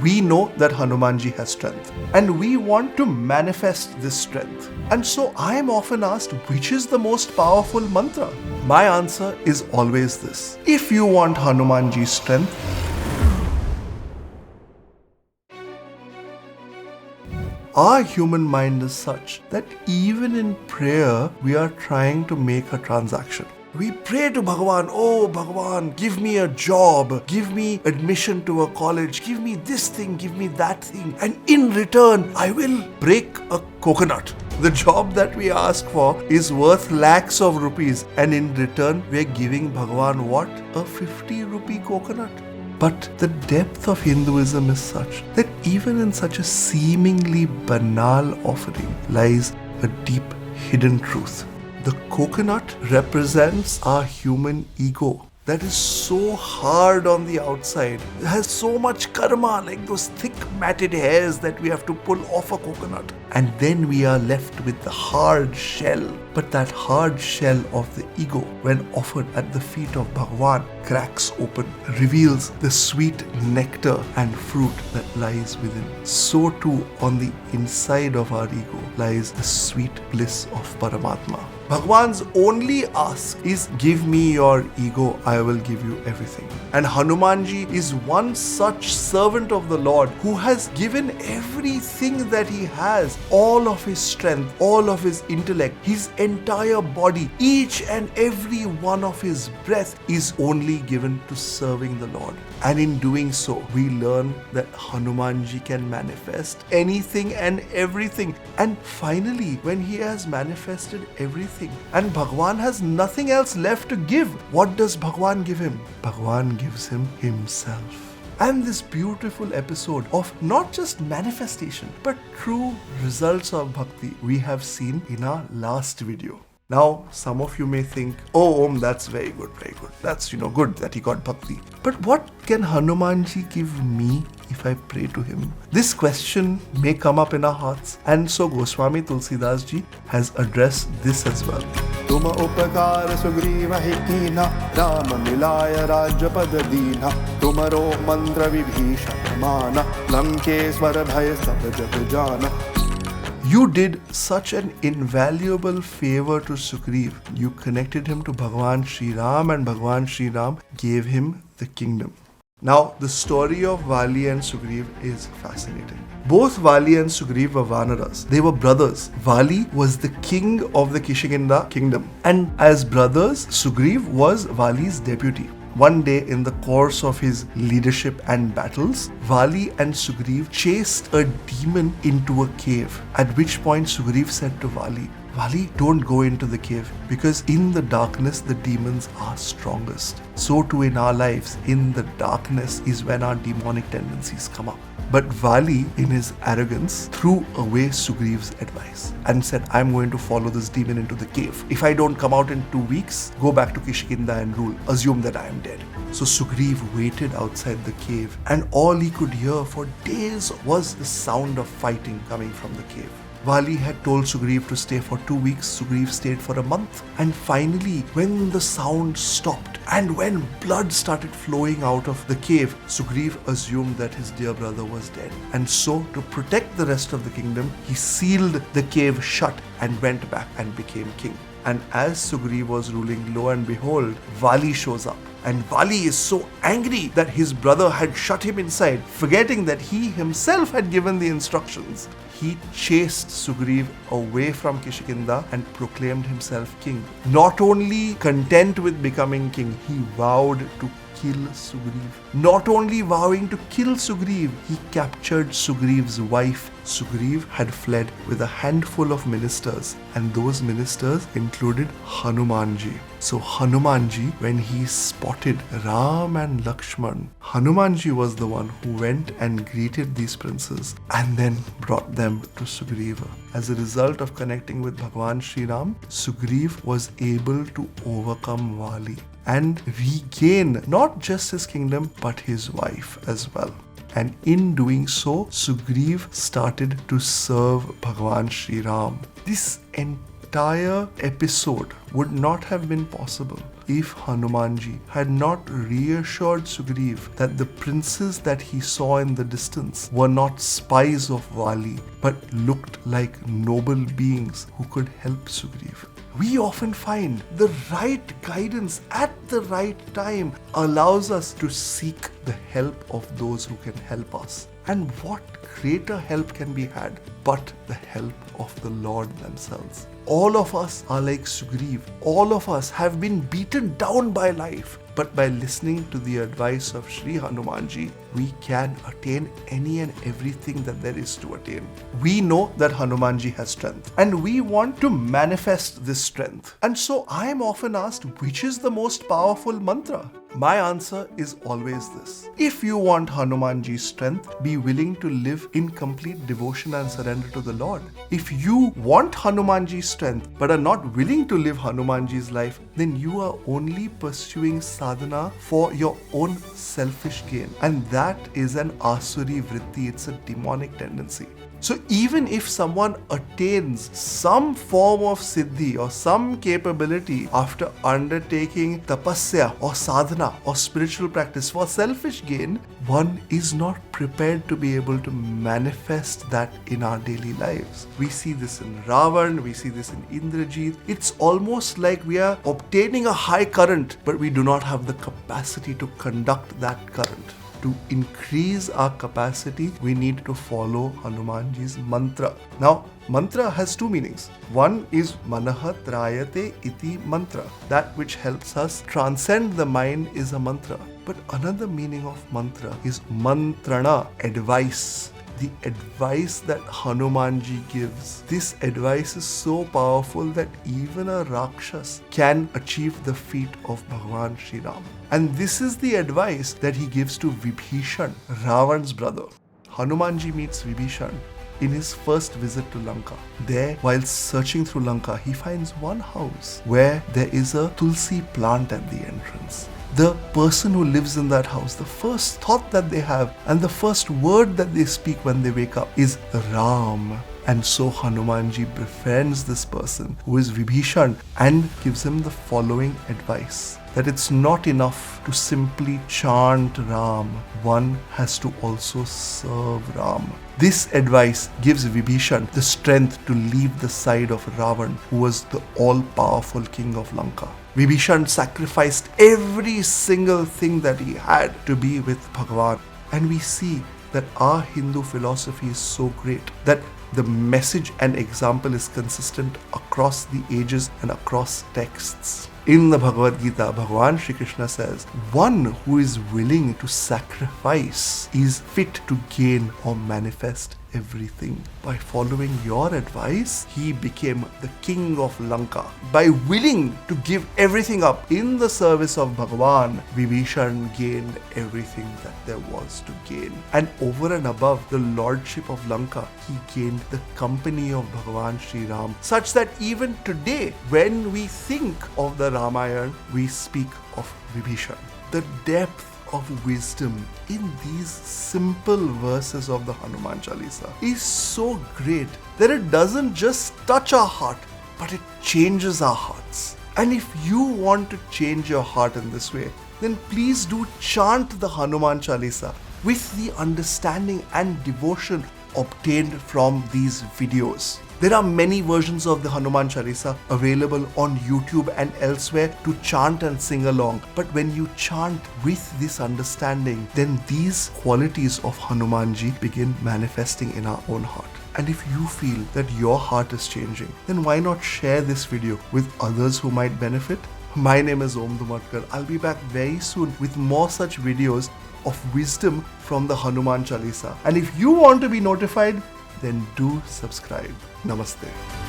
We know that Hanuman Ji has strength and we want to manifest this strength. And so I am often asked, which is the most powerful mantra? My answer is always this. If you want Hanuman Ji's strength, our human mind is such that even in prayer, we are trying to make a transaction. We pray to Bhagavan, oh Bhagavan, give me a job, give me admission to a college, give me this thing, give me that thing, and in return, I will break a coconut. The job that we ask for is worth lakhs of rupees, and in return, we are giving Bhagavan what? A 50 rupee coconut. But the depth of Hinduism is such that even in such a seemingly banal offering lies a deep hidden truth. The coconut represents our human ego that is so hard on the outside. It has so much karma, like those thick matted hairs that we have to pull off a coconut. And then we are left with the hard shell. But that hard shell of the ego, when offered at the feet of Bhagavan, cracks open, reveals the sweet nectar and fruit that lies within. So too, on the inside of our ego lies the sweet bliss of Paramatma. Bhagavan's only ask is, give me your ego, I will give you everything. And Hanuman Ji is one such servant of the Lord who has given everything that he has, all of his strength, all of his intellect, his entire body, each and every one of his breath is only given to serving the Lord. And in doing so, we learn that Hanuman Ji can manifest anything and everything. And finally, when he has manifested everything and Bhagavan has nothing else left to give, what does Bhagavan give him? Bhagavan gives him himself. And this beautiful episode of not just manifestation, but true results of bhakti we have seen in our last video. Now, some of you may think, oh Om, that's very good, very good. That's, good that he got bhakti. But what can Hanuman Ji give me if I pray to him? This question may come up in our hearts. And so Goswami Tulsidas Ji has addressed this as well. तुम उपकार सुग्रीव हिकीना राम मिलाय राज्य पद दीना तुमरो मंत्र विभीषण माना लंकेश्वर भय सब जग जाना. You did such an invaluable favor to Sugriv. You connected him to Bhagavan Shri Ram and Bhagavan Shri Ram gave him the kingdom. Now, the story of Vali and Sugriv is fascinating. Both Vali and Sugriv were Vanaras. They were brothers. Vali was the king of the Kishikinda kingdom. And as brothers, Sugriv was Vali's deputy. One day, in the course of his leadership and battles, Vali and Sugriv chased a demon into a cave. At which point Sugriv said to Vali, Vali, don't go into the cave, because in the darkness the demons are strongest. So too in our lives, in the darkness is when our demonic tendencies come up. But Vali, in his arrogance, threw away Sugriv's advice and said, I'm going to follow this demon into the cave. If I don't come out in 2 weeks, go back to Kishikinda and rule. Assume that I am dead. So Sugriv waited outside the cave, and all he could hear for days was the sound of fighting coming from the cave. Vali had told Sugriv to stay for 2 weeks. Sugriv stayed for a month. And finally, when the sound stopped and when blood started flowing out of the cave, Sugriv assumed that his dear brother was dead. And so, to protect the rest of the kingdom, he sealed the cave shut and went back and became king. And as Sugriv was ruling, lo and behold, Vali shows up. And Vali is so angry that his brother had shut him inside, forgetting that he himself had given the instructions. He chased Sugriv away from Kishikinda and proclaimed himself king. Not only content with becoming king, he vowed to kill Sugriv. Not only vowing to kill Sugriv, he captured Sugriv's wife. Sugriv had fled with a handful of ministers, and those ministers included Hanuman Ji. So Hanuman Ji, when he spotted Ram and Lakshman, Hanuman Ji was the one who went and greeted these princes and then brought them to Sugriva. As a result of connecting with Bhagavan Shri Ram, Sugriv was able to overcome Vali and regain not just his kingdom but his wife as well. And in doing so, Sugriv started to serve Bhagavan Shri Ram. This entire episode would not have been possible if Hanuman Ji had not reassured Sugriv that the princes that he saw in the distance were not spies of Vali, but looked like noble beings who could help Sugriv. We often find the right guidance at the right time allows us to seek the help of those who can help us. And what greater help can be had but the help of the Lord themselves? All of us are like Sugriv. All of us have been beaten down by life. But by listening to the advice of Sri Hanuman Ji, we can attain any and everything that there is to attain. We know that Hanuman Ji has strength and we want to manifest this strength. And so I am often asked, which is the most powerful mantra? My answer is always this. If you want Hanuman Ji's strength, be willing to live in complete devotion and surrender to the Lord. If you want Hanuman Ji's strength but are not willing to live Hanuman Ji's life, then you are only pursuing sadhana for your own selfish gain. And that is an asuri vritti, it's a demonic tendency. So even if someone attains some form of siddhi or some capability after undertaking tapasya or sadhana or spiritual practice for selfish gain, one is not prepared to be able to manifest that in our daily lives. We see this in Ravan, we see this in Indrajit. It's almost like we are obtaining a high current, but we do not have the capacity to conduct that current. To increase our capacity, we need to follow Hanuman Ji's mantra. Now, mantra has two meanings. One is manaha trayate iti mantra. That which helps us transcend the mind is a mantra. But another meaning of mantra is mantrana, advice. The advice that Hanuman Ji gives. This advice is so powerful that even a Rakshas can achieve the feat of Bhagavan Sri Ram. And this is the advice that he gives to Vibhishan, Ravan's brother. Hanuman Ji meets Vibhishan in his first visit to Lanka. There, while searching through Lanka, he finds one house where there is a tulsi plant at the entrance. The person who lives in that house, the first thought that they have and the first word that they speak when they wake up is Ram. And so Hanuman Ji befriends this person who is Vibhishan and gives him the following advice. That it's not enough to simply chant Ram. One has to also serve Ram. This advice gives Vibhishan the strength to leave the side of Ravan, who was the all-powerful king of Lanka. Vibhishan sacrificed every single thing that he had to be with Bhagavan. And we see that our Hindu philosophy is so great that the message and example is consistent across the ages and across texts. In the Bhagavad Gita, Bhagavan Shri Krishna says, one who is willing to sacrifice is fit to gain or manifest everything. By following your advice, he became the king of Lanka. By willing to give everything up in the service of Bhagavan, Vibhishan gained everything that there was to gain. And over and above the lordship of Lanka, he gained the company of Bhagavan Sri Ram, such that even today, when we think of the Ramayana, we speak of Vibhishan. The depth of wisdom in these simple verses of the Hanuman Chalisa is so great that it doesn't just touch our heart, but it changes our hearts. And if you want to change your heart in this way, then please do chant the Hanuman Chalisa with the understanding and devotion obtained from these videos. There are many versions of the Hanuman Chalisa available on YouTube and elsewhere to chant and sing along. But when you chant with this understanding, then these qualities of Hanuman Ji begin manifesting in our own heart. And if you feel that your heart is changing, then why not share this video with others who might benefit? My name is Dhumatkar. I'll be back very soon with more such videos of wisdom from the Hanuman Chalisa. And if you want to be notified, then do subscribe. Namaste.